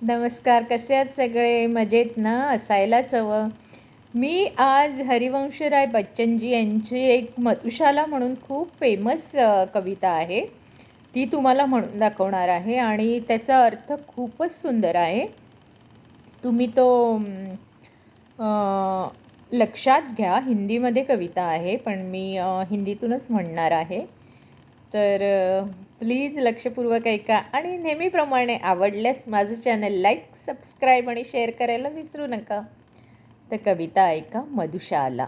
नमस्कार. कसे आहात सगळे? मजेत ना? असायलाच हवं. मी आज हरिवंशराय बच्चनजी यांची एक मधुशाला म्हणून खूप फेमस कविता आहे. ती तुम्हाला म्हणून दाखवणार आहे आणि त्याचा अर्थ खूपच सुंदर आहे. तुम्ही तो लक्षात घ्या. हिंदीमध्ये कविता आहे, पण मी हिंदीतूनच म्हणणार आहे. तर प्लीज लक्षपूर्वक ऐका आणि नेहमीप्रमाणे आवडल्यास माझं चॅनल लाईक, सबस्क्राईब आणि शेअर करायला विसरू नका. तर कविता ऐका. मधुशाला.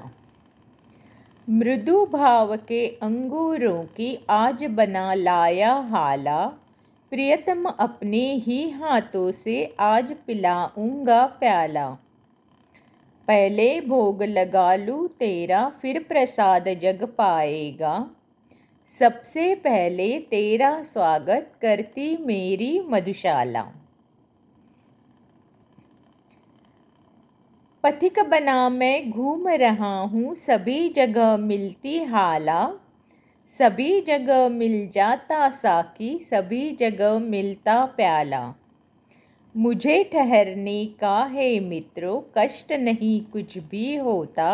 मृदु भाव के अंगूरों की आज बना लाया हाला, प्रियतम अपने ही हाथों से आज पिलाऊंगा प्याला। पहले भोग लगा लूँ तेरा, फिर प्रसाद जग पाएगा, सबसे पहले तेरा स्वागत करती मेरी मधुशाला। पथिक बना मैं घूम रहा हूँ, सभी जगह मिलती हाला, सभी जगह मिल जाता साकी, सभी जगह मिलता प्याला। मुझे ठहरने का है मित्रों, कष्ट नहीं कुछ भी होता,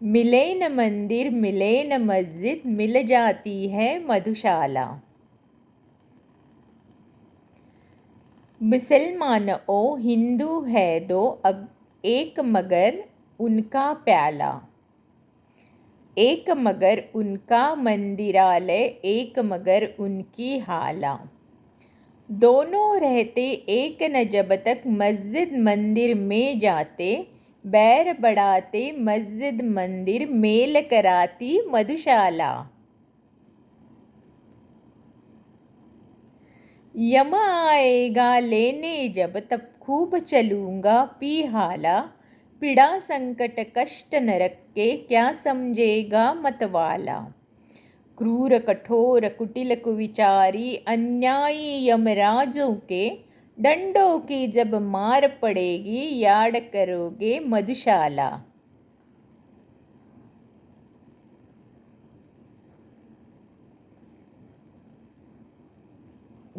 मिले न मंदिर मिले न मस्जिद, मिल जाती है मधुशाला। मुसलमान ओ हिंदू है दो, एक मगर उनका प्याला, एक मगर उनका मंदिरालय, एक मगर उनकी हाला। दोनों रहते एक न जब तक मस्जिद मंदिर में जाते, बैर बढ़ाते मस्जिद मंदिर मेल कराती मधुशाला। यम आएगा लेने जब तब खूब चलूँगा पी हाला, पीड़ा संकट कष्ट नरक के क्या समझेगा मतवाला। क्रूर कठोर कुटिल कुविचारी अन्यायी यमराजों के दंडों की जब मार पड़ेगी, याद करोगे मधुशाला।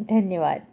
धन्यवाद.